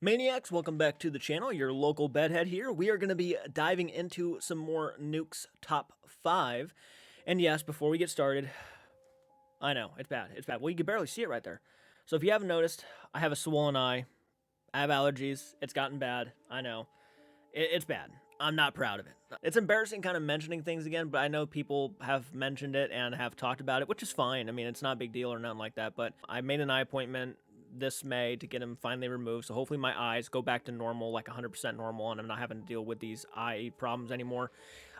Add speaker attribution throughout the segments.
Speaker 1: Maniacs, welcome back to the channel. Your local bedhead here. We are going to be diving into some more Nukes top 5. And yes, before we get started, I know, it's bad. It's bad. Well, you can barely see it right there. So if you haven't noticed, I have a swollen eye. I have allergies. It's gotten bad. I know. It's bad. I'm not proud of it. It's embarrassing kind of mentioning things again, but I know people have mentioned it and have talked about it, which is fine. I mean, it's not a big deal or nothing like that, but I made an eye appointment this May to get them finally removed, so hopefully my eyes go back to normal, like 100% normal, and I'm not having to deal with these eye problems anymore.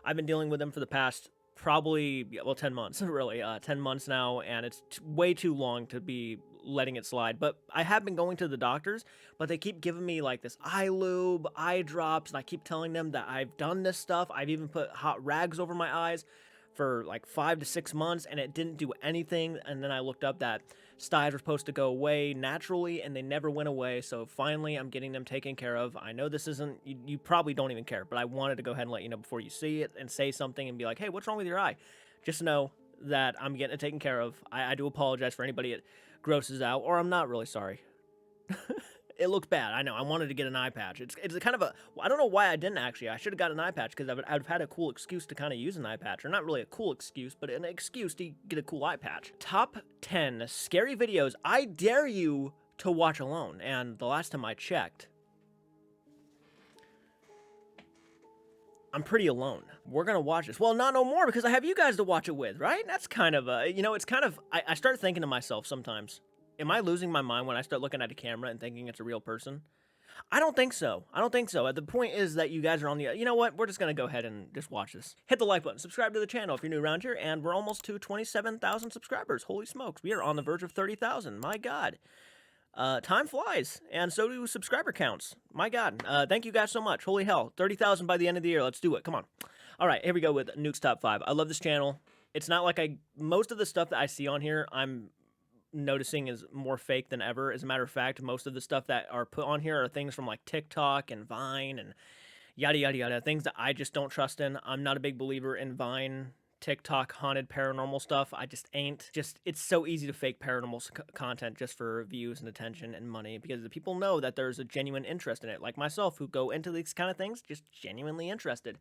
Speaker 1: I've been dealing with them for the past probably, well, 10 months, really, 10 months now, and it's way too long to be letting it slide. But I have been going to the doctors, but they keep giving me like this eye lube, eye drops, and I keep telling them that I've done this stuff. I've even put hot rags over my eyes for like 5 to 6 months, and it didn't do anything. And then I looked up that styes were supposed to go away naturally, and they never went away. So finally, I'm getting them taken care of. I know this isn't, you probably don't even care, but I wanted to go ahead and let you know before you see it and say something and be like, hey, what's wrong with your eye? Just know that I'm getting it taken care of. I do apologize for anybody it grosses out, or I'm not really sorry. It looks bad. I know. I wanted to get an eye patch. It's kind of a... I don't know why I didn't, actually. I should have got an eye patch, because I'd have had a cool excuse to kind of use an eye patch. Or not really a cool excuse, but an excuse to get a cool eye patch. Top 10 scary videos I dare you to watch alone. And the last time I checked, I'm pretty alone. We're going to watch this. Well, not no more, because I have you guys to watch it with, right? That's kind of a... You know, it's kind of... I start thinking to myself sometimes, am I losing my mind when I start looking at a camera and thinking it's a real person? I don't think so. I don't think so. The point is that you guys are on the... You know what? We're just going to go ahead and just watch this. Hit the like button. Subscribe to the channel if you're new around here. And we're almost to 27,000 subscribers. Holy smokes. We are on the verge of 30,000. My God. Time flies. And so do subscriber counts. My God. Thank you guys so much. Holy hell. 30,000 by the end of the year. Let's do it. Come on. All right. Here we go with Nukes Top 5. I love this channel. It's not like most of the stuff that I see on here, I'm noticing is more fake than ever. As a matter of fact, most of the stuff that are put on here are things from like TikTok and Vine and yada yada yada, things that I just don't trust in. I'm not a big believer in Vine, TikTok, haunted, paranormal stuff. I just ain't. It's so easy to fake paranormal content just for views and attention and money, because the people know that there's a genuine interest in it, like myself, who go into these kind of things just genuinely interested.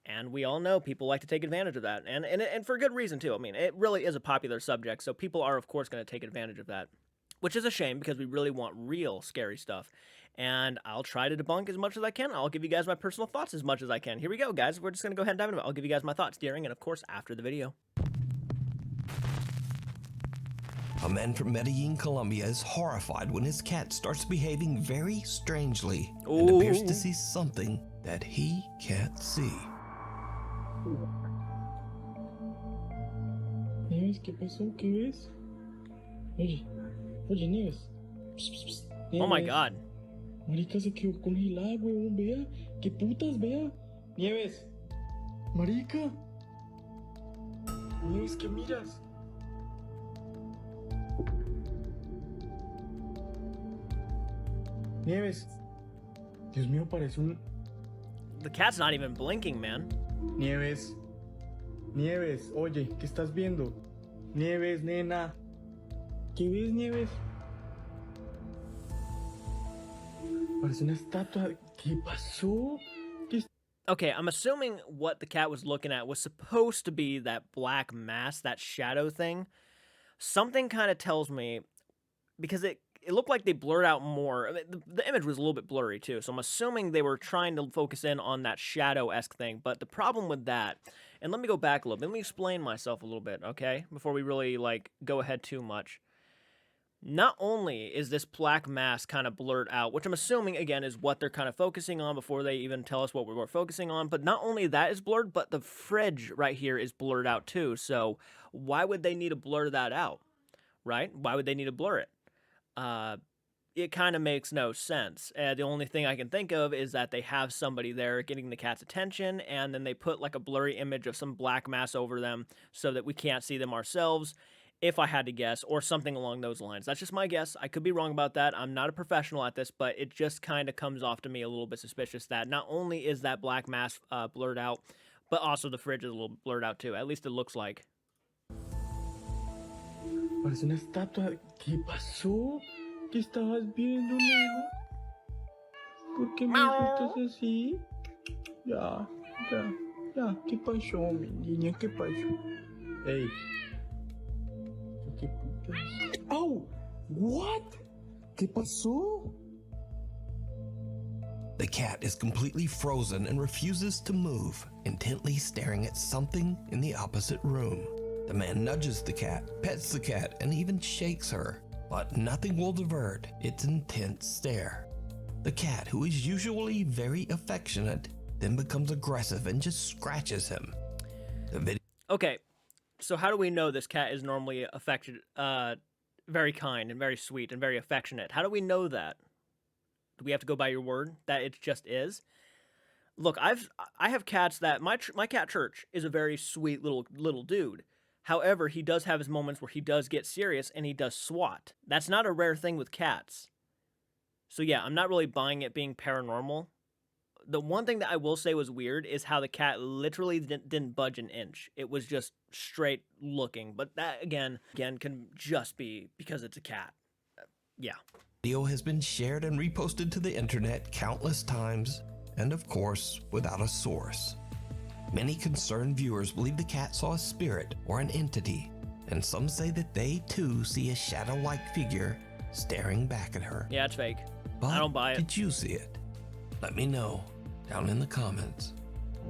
Speaker 1: And we all know people like to take advantage of that, and for good reason, too. I mean, it really is a popular subject, so people are, of course, going to take advantage of that, which is a shame, because we really want real scary stuff. And I'll try to debunk as much as I can. I'll give you guys my personal thoughts as much as I can. Here we go, guys. We're just going to go ahead and dive into it. I'll give you guys my thoughts during and, of course, after the video.
Speaker 2: A man from Medellin, Colombia is horrified when his cat starts behaving very strangely and appears to see something that he can't see.
Speaker 3: Nieves, ¿qué pasó? ¿Qué ves? Oye, Nieves. Psst, psst, psst. Nieves.
Speaker 1: Oh my God.
Speaker 3: Marica se quedó congelada, huevón, vea. ¿Qué putas, vea? Nieves. Marica. Nieves, ¿qué miras? Nieves. Dios mío, parece un...
Speaker 1: The cat's not even blinking, man.
Speaker 3: Nieves. Nieves, oye, ¿qué estás viendo? Nieves, nena. ¿Qué ves, Nieves? Parece una estatua. ¿Qué pasó?
Speaker 1: Okay, I'm assuming what the cat was looking at was supposed to be that black mass, that shadow thing. Something kind of tells me, because it looked like they blurred out more. I mean, the image was a little bit blurry too, so I'm assuming they were trying to focus in on that shadow-esque thing. But the problem with that, and let me go back a little bit, let me explain myself a little bit, okay? Before we really, like, go ahead too much. Not only is this black mass kind of blurred out, which I'm assuming, again, is what they're kind of focusing on before they even tell us what we're focusing on, but not only that is blurred, but the fridge right here is blurred out too. So why would they need to blur that out, right? Why would they need to blur it? It kind of makes no sense. The only thing I can think of is that they have somebody there getting the cat's attention, and then they put like a blurry image of some black mass over them so that we can't see them ourselves, if I had to guess, or something along those lines. That's just my guess. I could be wrong about that. I'm not a professional at this, but it just kind of comes off to me a little bit suspicious that not only is that black mass blurred out, but also the fridge is a little blurred out too. At least it looks like.
Speaker 3: Parece una estatua. ¿Qué pasó? ¿Qué estabas viendo, nena? ¿Por qué me asustas así? Ya. ¿Qué pasó, mi niña? ¿Qué pasó? Ey. ¿Qué putas? Oh, what? ¿Qué pasó?
Speaker 2: The cat is completely frozen and refuses to move, intently staring at something in the opposite room. The man nudges the cat, pets the cat, and even shakes her, but nothing will divert its intense stare. The cat, who is usually very affectionate, then becomes aggressive and just scratches him. The video.
Speaker 1: Okay, so how do we know this cat is normally very kind and very sweet and very affectionate? How do we know that? Do we have to go by your word that it just is? Look, I have cats that my cat Church is a very sweet little dude. However, he does have his moments where he does get serious and he does swat. That's not a rare thing with cats. So yeah, I'm not really buying it being paranormal. The one thing that I will say was weird is how the cat literally didn't budge an inch. It was just straight looking. But that, again, can just be because it's a cat. Yeah.
Speaker 2: Video has been shared and reposted to the internet countless times, and of course, without a source. Many concerned viewers believe the cat saw a spirit or an entity, and some say that they too see a shadow-like figure staring back at her.
Speaker 1: Yeah, it's fake.
Speaker 2: But
Speaker 1: I don't buy it.
Speaker 2: Did you see it? Let me know down in the comments.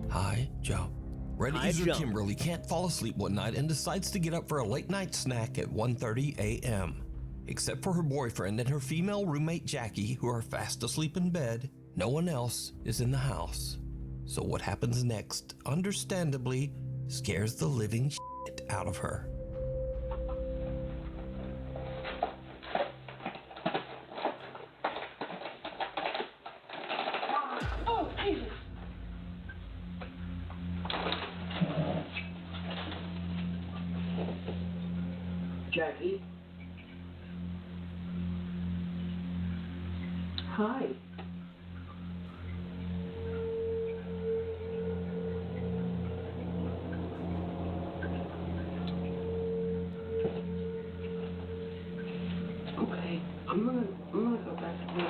Speaker 2: Hi, Jump. Reddit
Speaker 1: Hi,
Speaker 2: user
Speaker 1: Jump.
Speaker 2: Kimberly can't fall asleep one night and decides to get up for a late night snack at 1:30 a.m. Except for her boyfriend and her female roommate Jackie, who are fast asleep in bed, no one else is in the house. So what happens next, understandably, scares the living shit out of her.
Speaker 4: Oh, Jesus! Jackie? Hi. Okay, I'm gonna go back to sleep.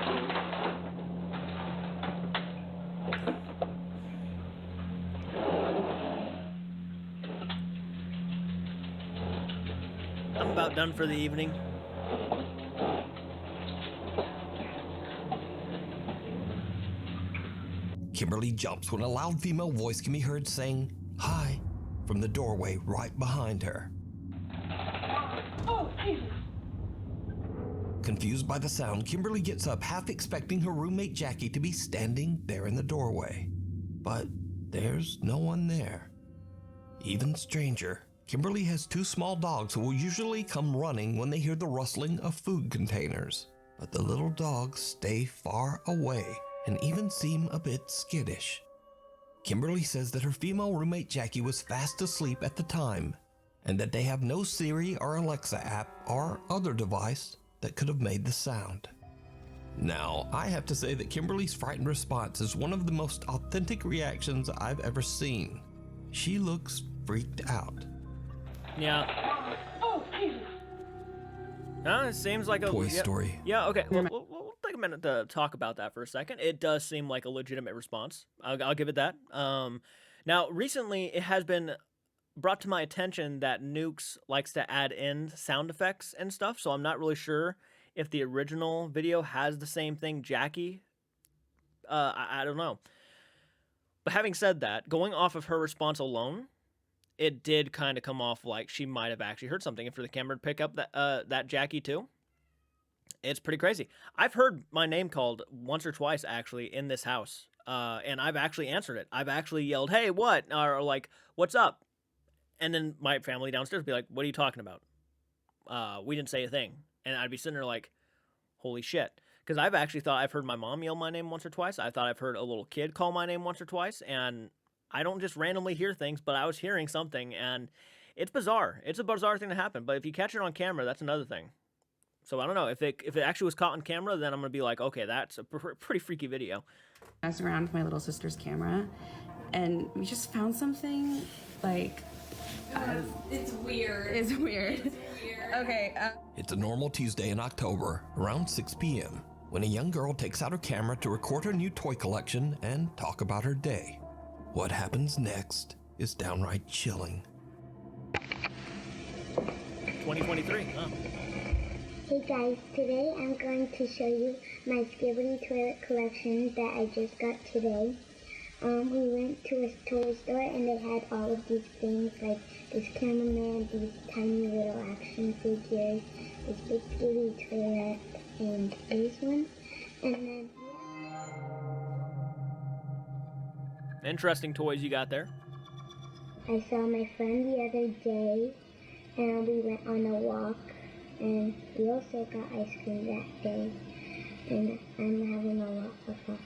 Speaker 1: I'm about done for the evening.
Speaker 2: Kimberly jumps when a loud female voice can be heard saying, "Hi," from the doorway right behind her.
Speaker 4: Oh, Jesus!
Speaker 2: Confused by the sound, Kimberly gets up, half expecting her roommate Jackie to be standing there in the doorway. But there's no one there. Even stranger, Kimberly has two small dogs who will usually come running when they hear the rustling of food containers. But the little dogs stay far away and even seem a bit skittish. Kimberly says that her female roommate Jackie was fast asleep at the time, and that they have no Siri or Alexa app or other device that could have made the sound. Now, I have to say that Kimberly's frightened response is one of the most authentic reactions I've ever seen. She looks freaked out.
Speaker 1: Yeah.
Speaker 4: Oh, Jesus!
Speaker 1: It seems like a
Speaker 2: Toy Story.
Speaker 1: Yeah. Okay. We'll take a minute to talk about that for a second. It does seem like a legitimate response. I'll give it that. Now, recently, it has been brought to my attention that Nukes likes to add in sound effects and stuff, so I'm not really sure if the original video has the same thing, Jackie. I don't know. But having said that, going off of her response alone, it did kind of come off like she might have actually heard something. And for the camera to pick up that Jackie too, it's pretty crazy. I've heard my name called once or twice actually in this house, and I've actually answered it. I've actually yelled, "Hey, what?" or like, "What's up?" And then my family downstairs would be like, "What are you talking about? We didn't say a thing." And I'd be sitting there like, "Holy shit." Because I've actually thought I've heard my mom yell my name once or twice. I thought I've heard a little kid call my name once or twice. And I don't just randomly hear things, but I was hearing something. And it's bizarre. It's a bizarre thing to happen. But if you catch it on camera, that's another thing. So I don't know. If it actually was caught on camera, then I'm going to be like, okay, that's a pretty freaky video.
Speaker 5: I was around with my little sister's camera, and we just found something, like...
Speaker 6: It's weird.
Speaker 5: It's weird. Okay.
Speaker 2: It's a normal Tuesday in October, around 6 p.m. when a young girl takes out her camera to record her new toy collection and talk about her day. What happens next is downright chilling.
Speaker 1: 2023, huh?
Speaker 7: Hey guys, today I'm going to show you my Skibbity toilet collection that I just got today. We went to a toy store and they had all of these things like this cameraman, these tiny little action figures, this big Skibbity toilet, and this one. And then
Speaker 1: Interesting toys you got there.
Speaker 7: I saw my friend the other day and we went on a walk and we also got ice cream that day and I'm having a lot of fun.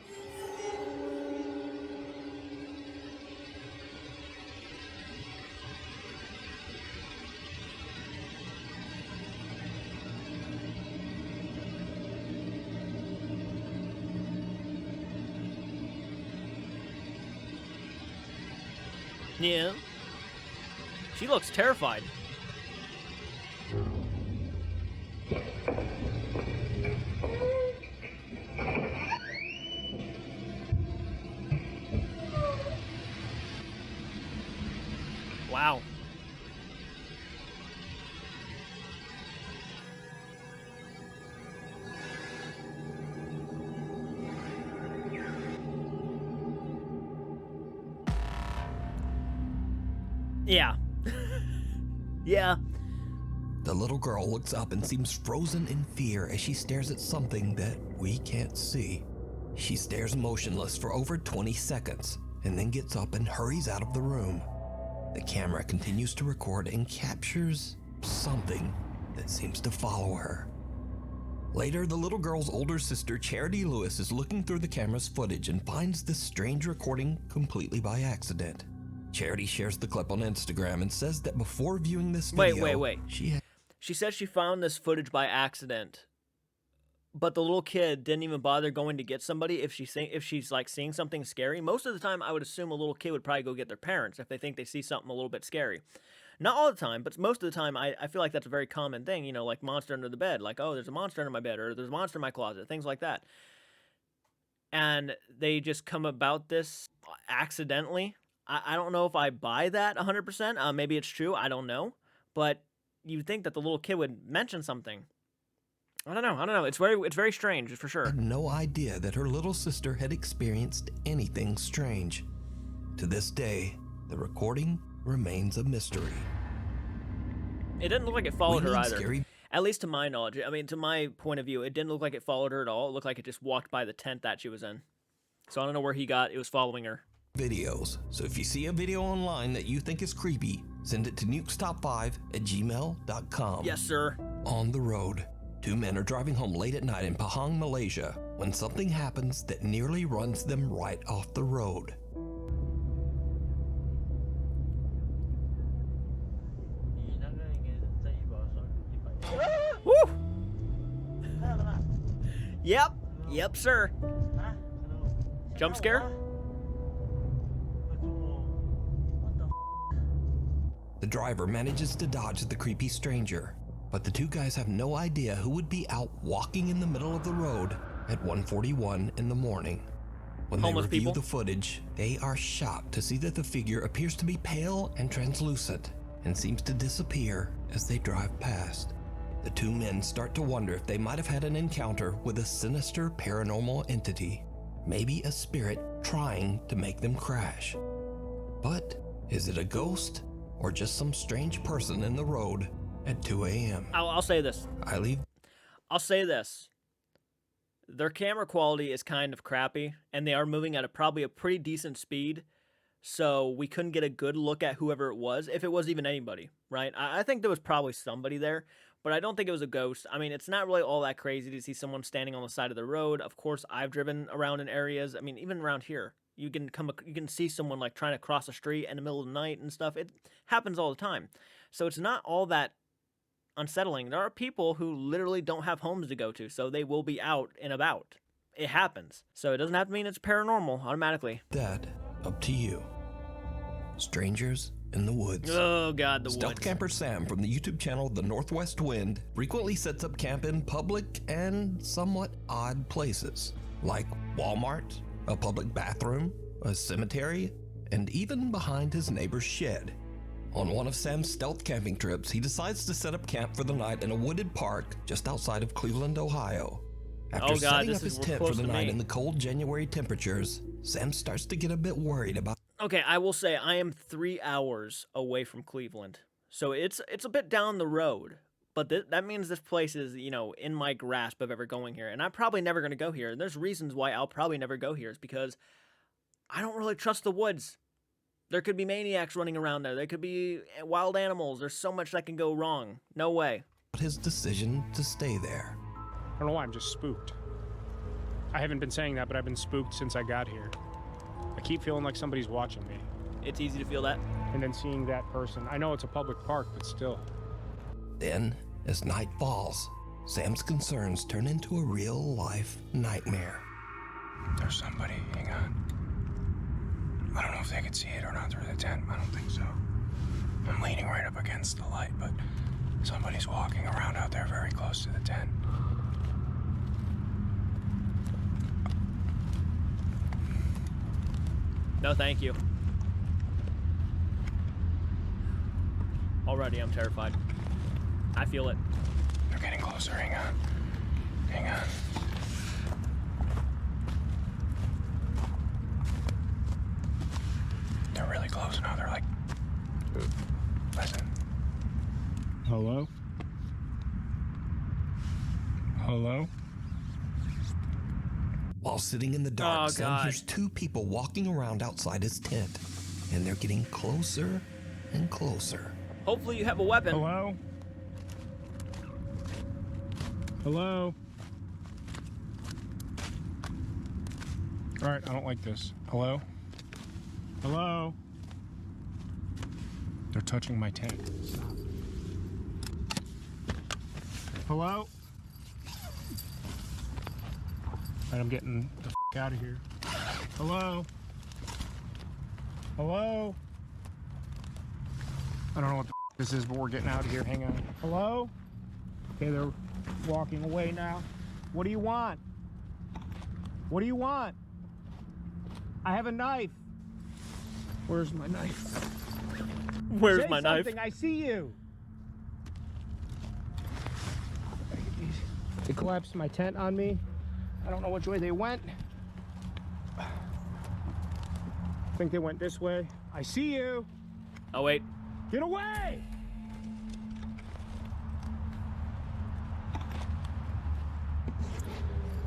Speaker 1: Yeah. She looks terrified. Wow. Yeah. Yeah.
Speaker 2: The little girl looks up and seems frozen in fear as she stares at something that we can't see. She stares motionless for over 20 seconds and then gets up and hurries out of the room. The camera continues to record and captures something that seems to follow her. Later, the little girl's older sister, Charity Lewis, is looking through the camera's footage and finds this strange recording completely by accident. Charity shares the clip on Instagram and says that before viewing this video,
Speaker 1: Wait. She said she found this footage by accident, but the little kid didn't even bother going to get somebody if she's like seeing something scary. Most of the time, I would assume a little kid would probably go get their parents if they think they see something a little bit scary. Not all the time, but most of the time, I feel like that's a very common thing, you know, like monster under the bed. Like, oh, there's a monster under my bed, or there's a monster in my closet, things like that. And they just come about this accidentally. I don't know if I buy that 100%. Maybe it's true. I don't know. But you'd think that the little kid would mention something. I don't know. It's very strange, for sure.
Speaker 2: Had no idea that her little sister had experienced anything strange. To this day, the recording remains a mystery.
Speaker 1: It didn't look like it followed her either.
Speaker 2: Scary.
Speaker 1: At least to my knowledge. I mean, to my point of view, it didn't look like it followed her at all. It looked like it just walked by the tent that she was in. So I don't know where it was following her.
Speaker 2: Videos. So if you see a video online that you think is creepy, send it to nukestop5@gmail.com.
Speaker 1: Yes, sir.
Speaker 2: On the road, two men are driving home late at night in Pahang, Malaysia, when something happens that nearly runs them right off the road.
Speaker 1: Woo! Yep, sir. Jump scare?
Speaker 2: The driver manages to dodge the creepy stranger, but the two guys have no idea who would be out walking in the middle of the road at 1:41 in the morning. When
Speaker 1: Homeless
Speaker 2: they review
Speaker 1: people.
Speaker 2: the footage, they are shocked to see that the figure appears to be pale and translucent and seems to disappear as they drive past. The two men start to wonder if they might have had an encounter with a sinister paranormal entity, maybe a spirit trying to make them crash. But is it a ghost or just some strange person in the road at 2 a.m.?
Speaker 1: I'll say this.
Speaker 2: I'll
Speaker 1: say this. Their camera quality is kind of crappy, and they are moving at probably a pretty decent speed, so we couldn't get a good look at whoever it was, if it was even anybody, right? I think there was probably somebody there, but I don't think it was a ghost. I mean, it's not really all that crazy to see someone standing on the side of the road. Of course, I've driven around in areas. I mean, even around here, you can see someone like trying to cross a street in the middle of the night and stuff. It happens all the time. So it's not all that unsettling. There are people who literally don't have homes to go to, so they will be out and about. It happens. So it doesn't have to mean it's paranormal automatically.
Speaker 2: that up to you. Strangers in the woods.
Speaker 1: Oh, God, the
Speaker 2: Stealth
Speaker 1: woods.
Speaker 2: camper Sam from the YouTube channel The Northwest Wind frequently sets up camp in public and somewhat odd places, like Walmart, a public bathroom, a cemetery, and even behind his neighbor's shed. On one of Sam's stealth camping trips, he decides to set up camp for the night in a wooded park just outside of Cleveland, Ohio. After
Speaker 1: Oh, God,
Speaker 2: setting
Speaker 1: this
Speaker 2: up
Speaker 1: is
Speaker 2: his tent
Speaker 1: close
Speaker 2: for the
Speaker 1: to
Speaker 2: night
Speaker 1: me.
Speaker 2: in the cold January temperatures, Sam starts to get a bit worried about
Speaker 1: Okay, I will say I am 3 hours away from Cleveland, so it's a bit down the road. But that means this place is, you know, in my grasp of ever going here, and I'm probably never going to go here. And there's reasons why I'll probably never go here. Is because I don't really trust the woods. There could be maniacs running around there. There could be wild animals. There's so much that can go wrong. No way.
Speaker 2: his decision to stay there.
Speaker 8: I don't know why, I'm just spooked. I haven't been saying that, but I've been spooked since I got here. I keep feeling like somebody's watching me.
Speaker 1: It's easy to feel that.
Speaker 8: And then seeing that person. I know it's a public park, but still.
Speaker 2: Then, as night falls, Sam's concerns turn into a real-life nightmare.
Speaker 8: There's somebody, hang on. I don't know if they can see it or not through the tent. I don't think so. I'm leaning right up against the light, but somebody's walking around out there very close to the tent.
Speaker 1: No, thank you. Already, I'm terrified. I feel it.
Speaker 8: They're getting closer, hang on. Hang on. They're really close now, they're like... Listen. Hello? Hello?
Speaker 2: While sitting in the dark,
Speaker 1: Oh,
Speaker 2: Sam
Speaker 1: God.
Speaker 2: hears two people walking around outside his tent, and they're getting closer and closer.
Speaker 1: Hopefully you have a weapon.
Speaker 8: Hello? Hello? All right, I don't like this. Hello? Hello? They're touching my tent. Hello? All right, I'm getting the f out of here. Hello? Hello? I don't know what the f this is, but we're getting out of here. Hang on. Hello? Okay, they're walking away now. What do you want? What do you want? I have a knife. Where's my knife?
Speaker 1: Where's
Speaker 8: Say
Speaker 1: my knife?
Speaker 8: something, I see you. They collapsed my tent on me. I don't know which way they went. I think they went this way. I see you.
Speaker 1: Oh, wait.
Speaker 8: Get away!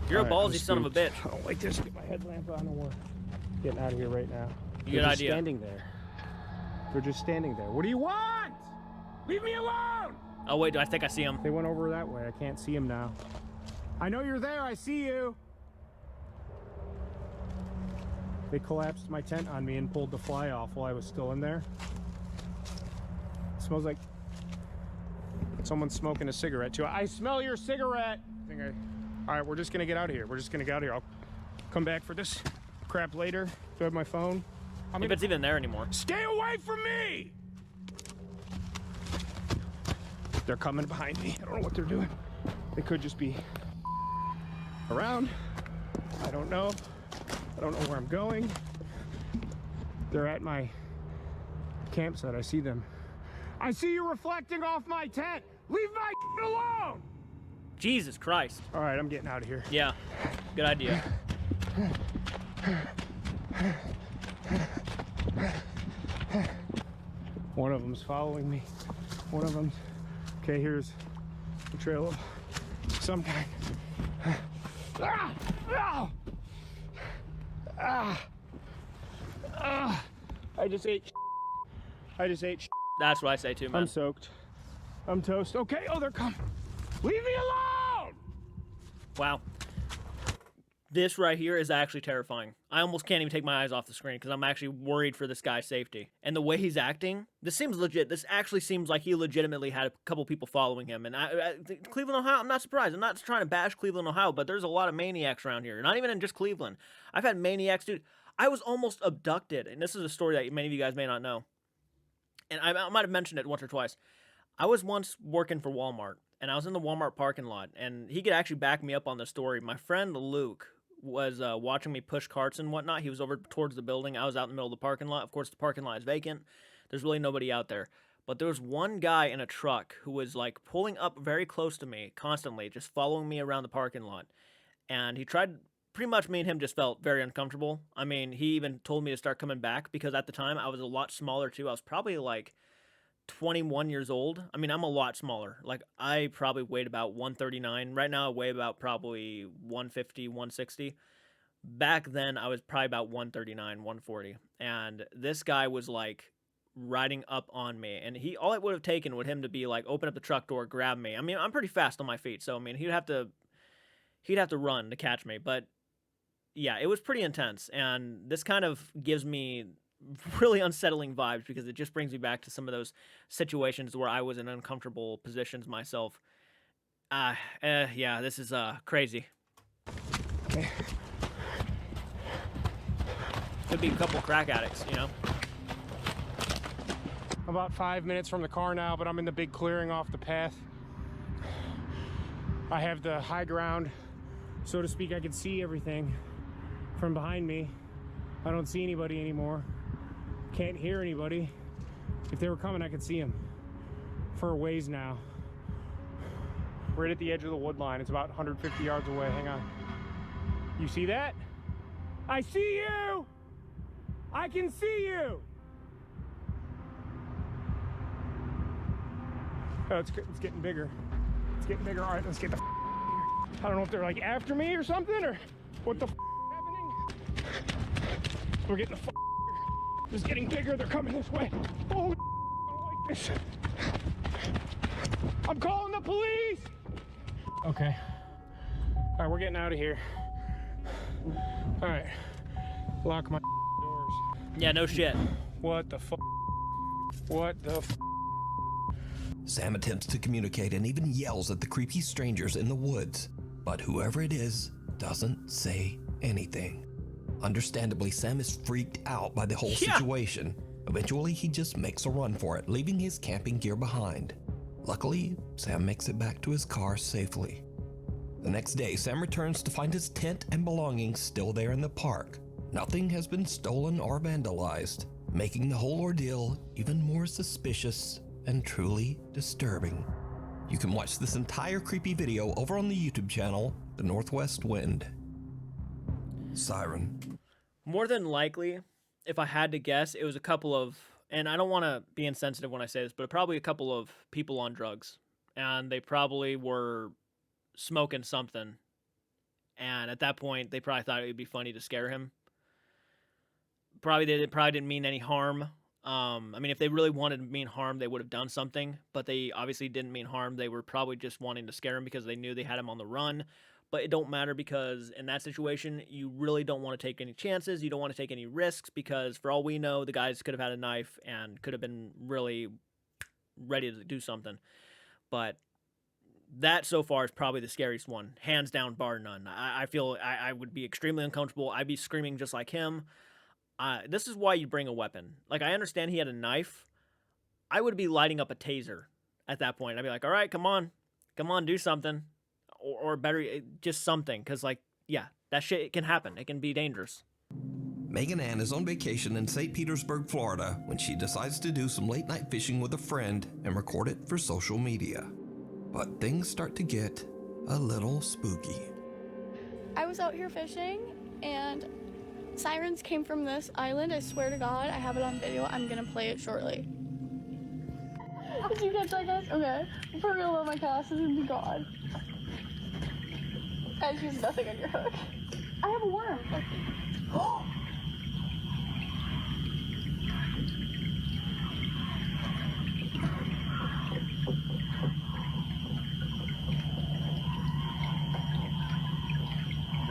Speaker 1: You're
Speaker 8: All
Speaker 1: a
Speaker 8: right, I'm
Speaker 1: ballsy son of a bitch.
Speaker 8: spooked. I don't like this. Get my headlamp on and we're getting out of here right now.
Speaker 1: Good
Speaker 8: They're just
Speaker 1: idea.
Speaker 8: standing there. They're just standing there. What do you want? Leave me alone!
Speaker 1: Oh, wait, I think I see him.
Speaker 8: They went over that way. I can't see him now. I know you're there. I see you. They collapsed my tent on me and pulled the fly off while I was still in there. It smells like someone's smoking a cigarette too. I smell your cigarette. All right, we're just gonna get out of here. We're just gonna get out of here. I'll come back for this crap later. Do I have my phone?
Speaker 1: If it's even there anymore.
Speaker 8: Stay away from me! They're coming behind me. I don't know what they're doing. They could just be around. I don't know. I don't know where I'm going. They're at my campsite. I see them. I see you reflecting off my tent. Leave my alone!
Speaker 1: Jesus Christ.
Speaker 8: All right, I'm getting out of here.
Speaker 1: Yeah, good idea.
Speaker 8: One of them's following me. One of them's... Okay, here's a trail of some kind. Ah! Ah! Ah! Ah! I just ate. I just ate.
Speaker 1: That's what I say too, man.
Speaker 8: I'm soaked. I'm toast. Okay. Oh, they're coming. Leave me alone!
Speaker 1: Wow. This right here is actually terrifying. I almost can't even take my eyes off the screen because I'm actually worried for this guy's safety. And the way he's acting, this seems legit. This actually seems like he legitimately had a couple people following him. And Cleveland, Ohio, I'm not surprised. I'm not trying to bash Cleveland, Ohio, but there's a lot of maniacs around here. Not even in just Cleveland. I've had maniacs, dude. I was almost abducted. And this is a story that many of you guys may not know. And I might have mentioned it once or twice. I was once working for Walmart, and I was in the Walmart parking lot, and he could actually back me up on the story. My friend Luke was watching me push carts and whatnot. He was over towards the building. I was out in the middle of the parking lot. Of course, the parking lot is vacant. There's really nobody out there. But there was one guy in a truck who was like pulling up very close to me constantly, just following me around the parking lot. And he tried, pretty much me and him just felt very uncomfortable. I mean, he even told me to start coming back because at the time I was a lot smaller too. I was probably like 21 years old. I mean, I'm a lot smaller. Like, I probably weighed about 139. Right now I weigh about probably 150, 160. Back then I was probably about 139, 140. And this guy was like riding up on me, and all it would have taken would him to be like open up the truck door, grab me. I mean, I'm pretty fast on my feet, so I mean he'd have to run to catch me. But yeah, it was pretty intense, and this kind of gives me really unsettling vibes because it just brings me back to some of those situations where I was in uncomfortable positions myself. Yeah, this is crazy.
Speaker 8: Okay.
Speaker 1: Could be a couple crack addicts, you know.
Speaker 8: About 5 minutes from the car now, but I'm in the big clearing off the path. I have the high ground, so to speak. I can see everything from behind me. I don't see anybody anymore. Can't hear anybody. If they were coming, I could see them for a ways now. Right at the edge of the wood line. It's about 150 yards away. Hang on. You see that? I see you! I can see you! Oh, it's getting bigger. It's getting bigger. All right, let's get the here. I don't know if they're like after me or something, or what the happening. We're getting the here. It's getting bigger. They're coming this way. Oh, I don't like this. I'm calling the police. Okay. All right, we're getting out of here. All right. Lock my doors.
Speaker 1: Yeah, no shit.
Speaker 8: What the What the
Speaker 2: Sam attempts to communicate and even yells at the creepy strangers in the woods, but whoever it is doesn't say anything. Understandably, Sam is freaked out by the whole situation. Eventually, he just makes a run for it, leaving his camping gear behind. Luckily, Sam makes it back to his car safely. The next day, Sam returns to find his tent and belongings still there in the park. Nothing has been stolen or vandalized, making the whole ordeal even more suspicious and truly disturbing. You can watch this entire creepy video over on the YouTube channel, The Northwest Wind. Siren.
Speaker 1: More than likely, if I had to guess, it was a couple of, and I don't want to be insensitive when I say this, but probably a couple of people on drugs. And they probably were smoking something. And at that point, they probably thought it would be funny to scare him. They probably didn't mean any harm. I mean, if they really wanted to mean harm, they would have done something, but they obviously didn't mean harm. They were probably just wanting to scare him because they knew they had him on the run. But it don't matter because in that situation, you really don't want to take any chances. You don't want to take any risks because for all we know, the guys could have had a knife and could have been really ready to do something. But that so far is probably the scariest one, hands down, bar none. I feel I would be extremely uncomfortable. I'd be screaming just like him. This is why you bring a weapon. Like, I understand he had a knife. I would be lighting up a taser at that point. I'd be like, all right, come on, do something. Or better, just something. Because, like, yeah, that shit, it can happen. It can be dangerous.
Speaker 2: Megan Ann is on vacation in St. Petersburg, Florida, when she decides to do some late night fishing with a friend and record it for social media. But things start to get a little spooky.
Speaker 9: I was out here fishing, and sirens came from this island. I swear to God, I have it on video. I'm gonna play it shortly. Did you catch that, guys? Okay. For real though, my cast is gonna be gone. Guys, use nothing on your hook. I have a worm.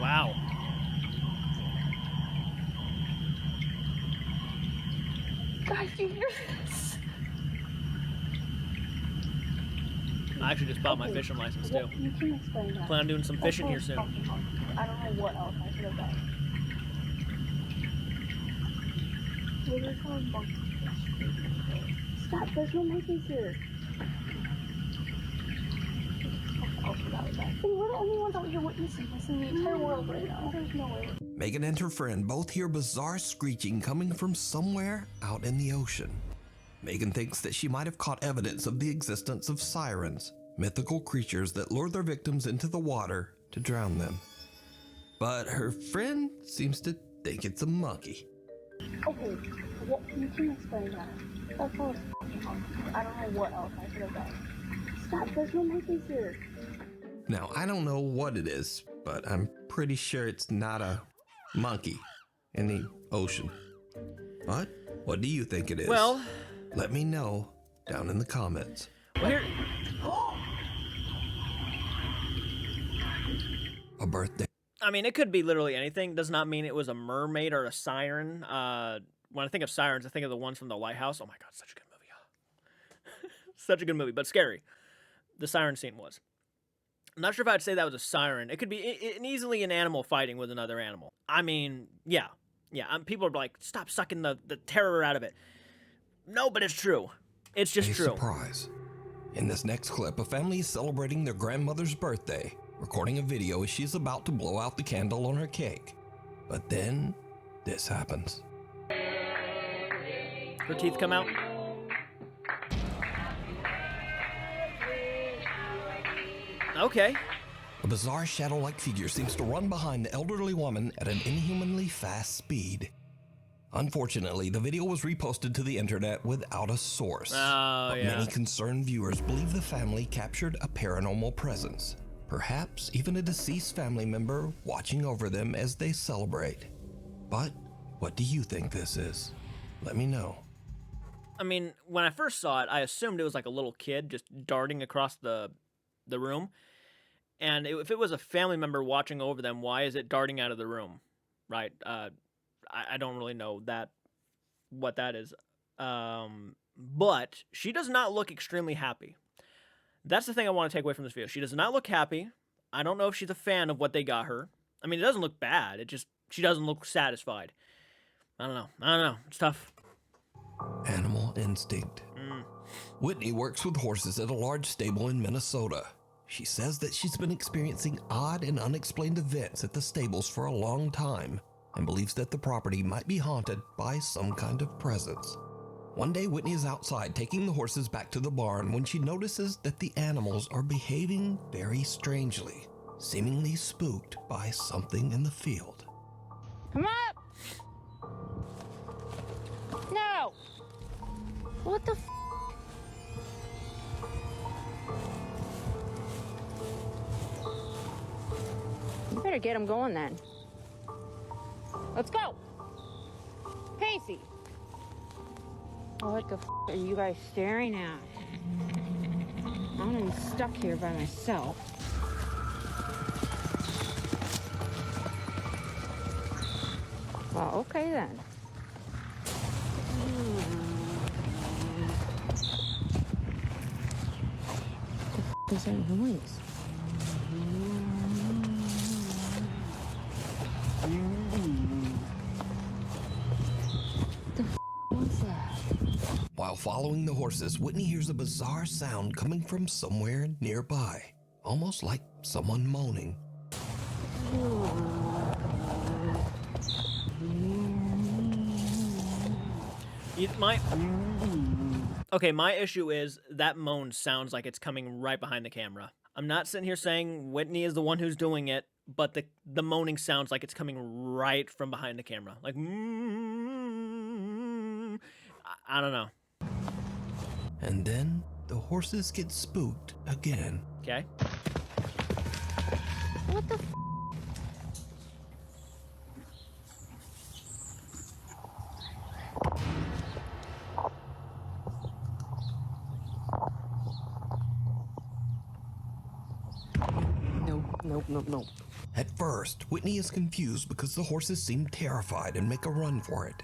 Speaker 1: Wow.
Speaker 9: Guys, do you hear this?
Speaker 1: I actually just bought my fishing license too.
Speaker 9: You can explain that.
Speaker 1: Plan on doing some fishing here soon.
Speaker 9: I don't know what else I should have done. What is called Stop, there's no monkeys here. We're the only ones out here witnessing this in the entire world right now. There's no way.
Speaker 2: Megan and her friend both hear bizarre screeching coming from somewhere out in the ocean. Megan thinks that she might have caught evidence of the existence of sirens, mythical creatures that lure their victims into the water to drown them. But her friend seems to think it's a monkey.
Speaker 9: Okay, well, you can explain that. That's all I don't know what else I should have done. Stop, there's no monkeys here.
Speaker 2: Now, I don't know what it is, but I'm pretty sure it's not a monkey in the ocean. But what do you think it is?
Speaker 1: Well,
Speaker 2: let me know down in the comments.
Speaker 1: well here,
Speaker 2: A birthday.
Speaker 1: I mean, it could be literally anything. Does not mean it was a mermaid or a siren. When I think of sirens, I think of the ones from The Lighthouse. Oh my God, such a good movie. Such a good movie, but scary. The siren scene was. I'm not sure if I'd say that was a siren. It could be easily an animal fighting with another animal. I mean, yeah. People are like, stop sucking the terror out of it. No, but it's true. It's just true.
Speaker 2: Surprise. In this next clip, a family is celebrating their grandmother's birthday, recording a video as she's about to blow out the candle on her cake. But then, this happens.
Speaker 1: Her teeth come out. Okay.
Speaker 2: A bizarre shadow-like figure seems to run behind the elderly woman at an inhumanly fast speed. Unfortunately, the video was reposted to the internet without a source. But many concerned viewers believe the family captured a paranormal presence. Perhaps even a deceased family member watching over them as they celebrate. But what do you think this is? Let me know.
Speaker 1: I mean, when I first saw it, I assumed it was like a little kid just darting across the room. And if it was a family member watching over them, why is it darting out of the room? Right? I don't really know what that is. But she does not look extremely happy. That's the thing I want to take away from this video. She does not look happy. I don't know if she's a fan of what they got her. I mean, it doesn't look bad. It just, she doesn't look satisfied. I don't know. It's tough.
Speaker 2: Animal instinct. Whitney works with horses at a large stable in Minnesota. She says that she's been experiencing odd and unexplained events at the stables for a long time and believes that the property might be haunted by some kind of presence. One day, Whitney is outside taking the horses back to the barn when she notices that the animals are behaving very strangely, seemingly spooked by something in the field.
Speaker 9: Come up! No! What the f? You better get him going then. Let's go! Pacey! What the f are you guys staring at? I'm gonna be stuck here by myself. Well, okay then. What the f is that noise?
Speaker 2: While following the horses, Whitney hears a bizarre sound coming from somewhere nearby, almost like someone moaning.
Speaker 1: My issue is that moan sounds like it's coming right behind the camera. I'm not sitting here saying Whitney is the one who's doing it, but the moaning sounds like it's coming right from behind the camera. Like, I don't know.
Speaker 2: And then the horses get spooked again.
Speaker 1: Okay.
Speaker 9: What the f?
Speaker 2: Nope. At first, Whitney is confused because the horses seem terrified and make a run for it.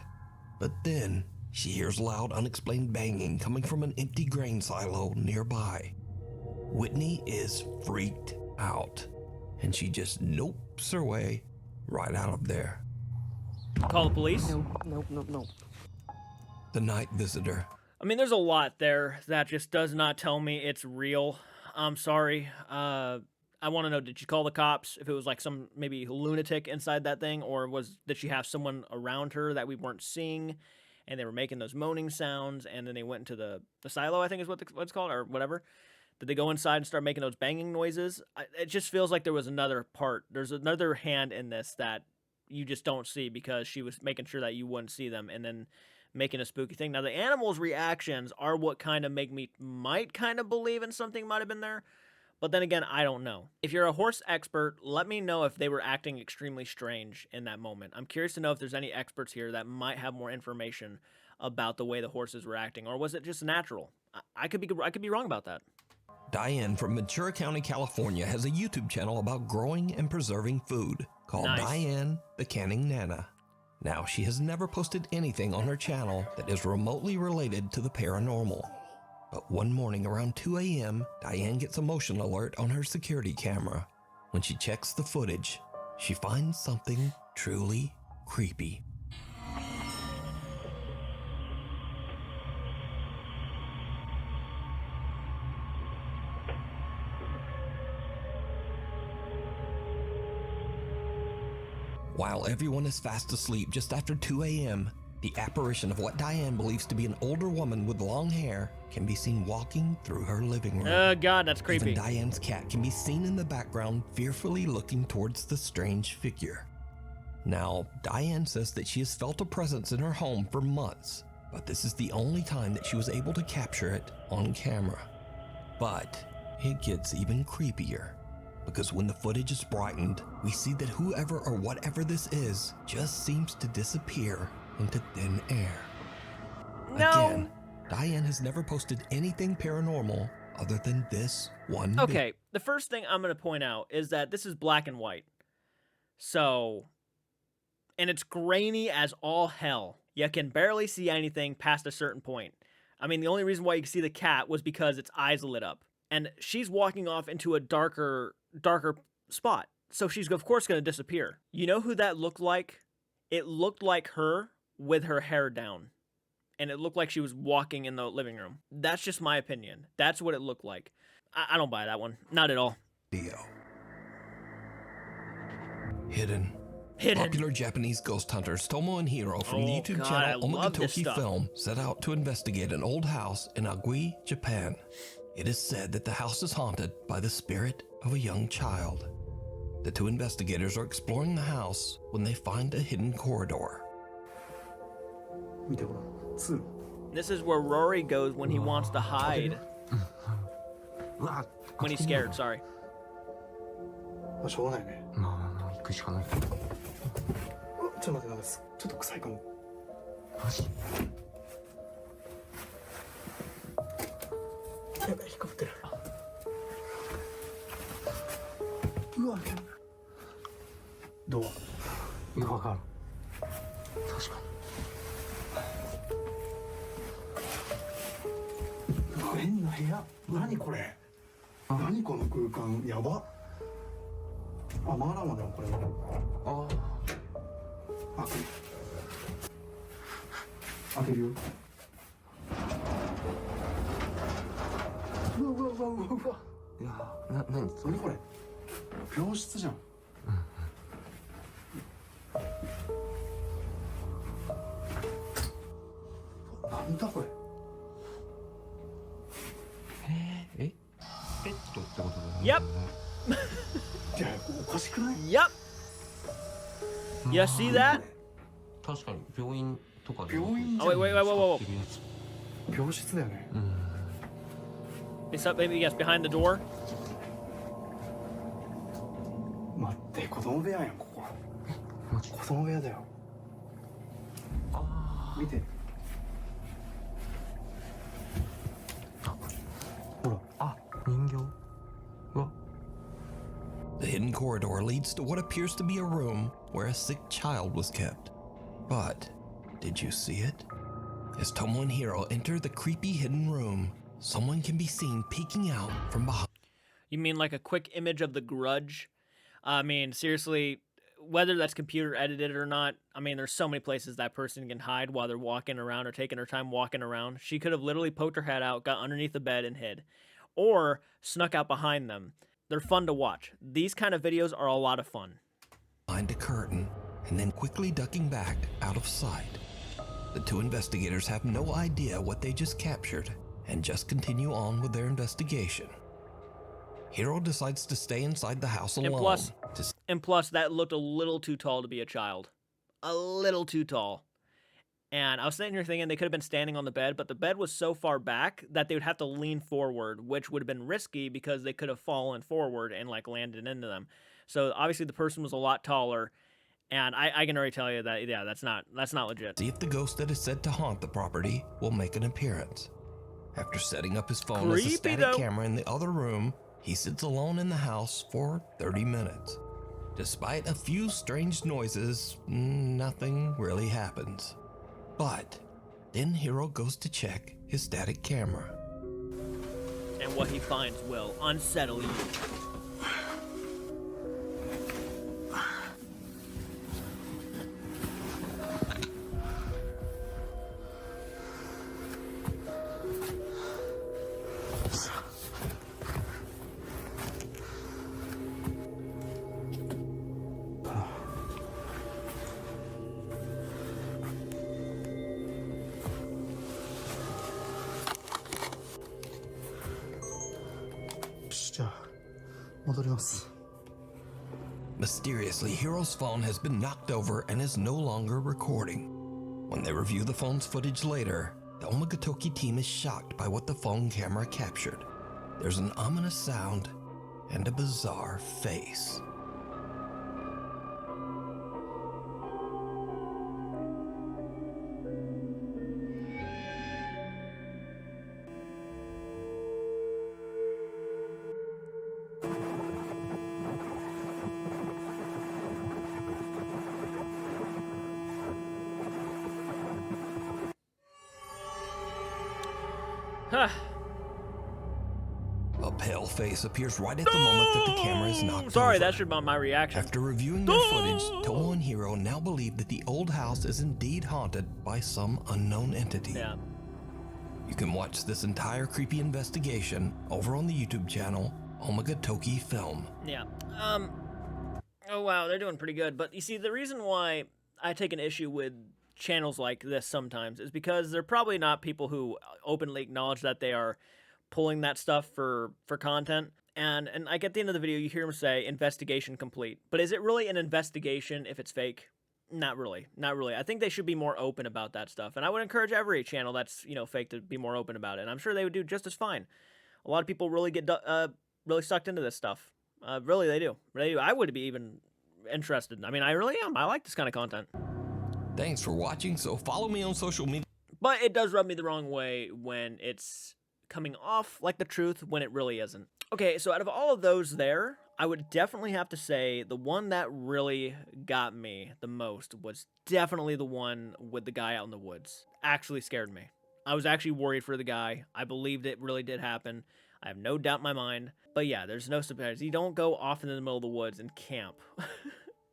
Speaker 2: But then, she hears loud, unexplained banging coming from an empty grain silo nearby. Whitney is freaked out, and she just nopes her way right out of there.
Speaker 1: Call the police?
Speaker 2: Nope. The night visitor.
Speaker 1: I mean, there's a lot there that just does not tell me it's real. I'm sorry. I want to know, did she call the cops if it was like some maybe lunatic inside that thing, or did she have someone around her that we weren't seeing and they were making those moaning sounds, and then they went into the silo, I think is what it's called, or whatever. Did they go inside and start making those banging noises? It just feels like there was another part. There's another hand in this that you just don't see because she was making sure that you wouldn't see them and then making a spooky thing. Now, the animals' reactions are what kind of make me might kind of believe in something might have been there. But then again, I don't know. If you're a horse expert, let me know if they were acting extremely strange in that moment. I'm curious to know if there's any experts here that might have more information about the way the horses were acting, or was it just natural? I could be wrong about that.
Speaker 2: Diane from Ventura County, California has a YouTube channel about growing and preserving food called
Speaker 1: Nice.
Speaker 2: Diane the Canning Nana. Now, she has never posted anything on her channel that is remotely related to the paranormal. But one morning around 2 a.m., Diane gets a motion alert on her security camera. When she checks the footage, she finds something truly creepy. While everyone is fast asleep just after 2 a.m., the apparition of what Diane believes to be an older woman with long hair can be seen walking through her living room.
Speaker 1: Oh, God, that's creepy.
Speaker 2: Even Diane's cat can be seen in the background, fearfully looking towards the strange figure. Now, Diane says that she has felt a presence in her home for months, but this is the only time that she was able to capture it on camera. But it gets even creepier, because when the footage is brightened, we see that whoever or whatever this is just seems to disappear into thin air.
Speaker 1: No.
Speaker 2: Again, Diane has never posted anything paranormal other than this one
Speaker 1: Okay, the first thing I'm going to point out is that this is black and white. So, and it's grainy as all hell. You can barely see anything past a certain point. I mean, the only reason why you can see the cat was because its eyes lit up. And she's walking off into a darker spot. So she's, of course, going to disappear. You know who that looked like? It looked like her with her hair down. And it looked like she was walking in the living room. That's just my opinion. That's what it looked like. I don't buy that one. Not at all.
Speaker 2: video. Hidden.
Speaker 1: Hidden.
Speaker 2: Popular Japanese ghost hunters Tomo and Hiro from the
Speaker 1: Oh,
Speaker 2: YouTube
Speaker 1: God,
Speaker 2: channel
Speaker 1: I love this
Speaker 2: Omagatoki
Speaker 1: stuff.
Speaker 2: Film set out to investigate an old house in Agui, Japan. It is said that the house is haunted by the spirit of a young child. The two investigators are exploring the house when they find a hidden corridor.
Speaker 1: This is where Rory goes when he wants to hide. When he's scared, sorry.
Speaker 3: まあしょうがないね。
Speaker 10: まあ行くしかないけど。
Speaker 3: ちょっと待って、なんかちょっと臭いかも。
Speaker 10: マジ？
Speaker 3: やばい、引っかかってる。うわ、どう？
Speaker 10: わかる。確かに。
Speaker 3: 変な部屋。何これ？何この空間、やば。あ、マナマだ、これ。ああ。開けるよ。うわうわうわうわうわ。
Speaker 10: いや、何それ？
Speaker 3: 何これ？病室じゃん。なんだこれ。
Speaker 10: え？ペットってことだよね。
Speaker 1: Yep.
Speaker 3: いや、おかしくない？
Speaker 1: Yep. You see that?
Speaker 10: 確かに病院とかで。
Speaker 3: 病院じ
Speaker 1: Oh,
Speaker 3: ゃん。
Speaker 1: wait.
Speaker 10: 使ってるやつ。
Speaker 3: 病室だよね。
Speaker 1: It's up, maybe, yes, behind the door.
Speaker 3: 待って、子供部屋やん、ここ。
Speaker 10: マジ？
Speaker 3: 子供部屋だよ。
Speaker 10: あ
Speaker 3: 見て。ほら。
Speaker 10: あ、人形。うわ。
Speaker 2: The hidden corridor leads to what appears to be a room where a sick child was kept. But did you see it? As Tomo and Hiro enter the creepy hidden room, someone can be seen peeking out from behind.
Speaker 1: You mean like a quick image of the Grudge? I mean, seriously, whether that's computer edited or not, I mean, there's so many places that person can hide while they're walking around or taking her time walking around. She could have literally poked her head out, got underneath the bed and hid, or snuck out behind them. They're fun to watch. These kind of videos are a lot of fun.
Speaker 2: Behind a curtain and then quickly ducking back out of sight. The two investigators have no idea what they just captured and just continue on with their investigation. Hiro decides to stay inside the house alone.
Speaker 1: And plus, that looked a little too tall to be a child. A little too tall. And I was sitting here thinking they could have been standing on the bed, but the bed was so far back that they would have to lean forward, which would have been risky because they could have fallen forward and like landed into them. So obviously the person was a lot taller, and I can already tell you that, yeah, that's not legit.
Speaker 2: See if the ghost that is said to haunt the property will make an appearance. After setting up his phone as a static camera in the other room, he sits alone in the house for 30 minutes. Despite a few strange noises, nothing really happens. But then Hiro goes to check his static camera.
Speaker 1: And what he finds will unsettle you.
Speaker 2: Mysteriously, Hiro's phone has been knocked over and is no longer recording. When they review the phone's footage later, the Omagatoki team is shocked by what the phone camera captured. There's an ominous sound and a bizarre face. A pale face appears right at the moment that the camera is knocked
Speaker 1: Sorry,
Speaker 2: over.
Speaker 1: that should be my reaction.
Speaker 2: After reviewing their footage, Toho and Hiro now believe that the old house is indeed haunted by some unknown entity.
Speaker 1: Yeah.
Speaker 2: You can watch this entire creepy investigation over on the YouTube channel, Omagatoki Film.
Speaker 1: Yeah. Oh wow, they're doing pretty good. But you see, the reason why I take an issue with channels like this sometimes is because they're probably not people who openly acknowledge that they are pulling that stuff for content. And like at the end of the video, you hear them say investigation complete. But is it really an investigation if it's fake? Not really. Not really. I think they should be more open about that stuff. And I would encourage every channel that's, you know, fake to be more open about it. And I'm sure they would do just as fine. A lot of people really get really sucked into this stuff. Really, they do. I would be even interested. I mean, I really am. I like this kind of content.
Speaker 2: Thanks for watching. So follow me on social media.
Speaker 1: But it does rub me the wrong way when it's coming off like the truth when it really isn't. Okay, so out of all of those there, I would definitely have to say the one that really got me the most was definitely the one with the guy out in the woods. Actually scared me. I was actually worried for the guy. I believed it really did happen. I have no doubt in my mind. But yeah, there's no surprise. You don't go off into the middle of the woods and camp.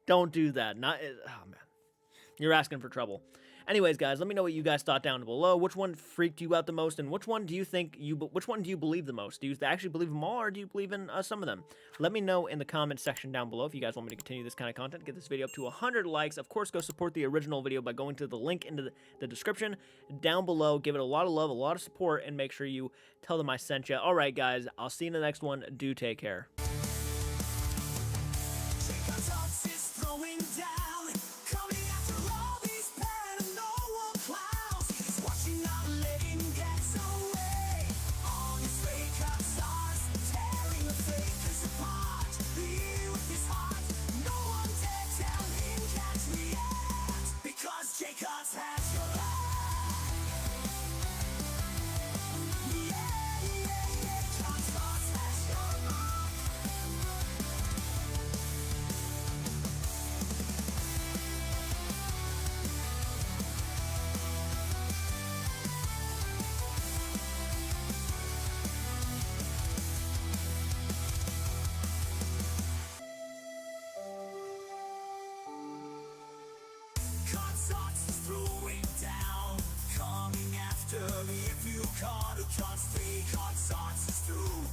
Speaker 1: Don't do that. Oh man. You're asking for trouble. Anyways, guys, let me know what you guys thought down below. Which one freaked you out the most, and which one do you believe the most? Do you actually believe them all, or do you believe in some of them? Let me know in the comment section down below if you guys want me to continue this kind of content. Get this video up to 100 likes. Of course, go support the original video by going to the link in the description down below. Give it a lot of love, a lot of support, and make sure you tell them I sent you. All right, guys, I'll see you in the next one. Do take care.
Speaker 11: JCARTSARTS 3 JCARTSARTS 2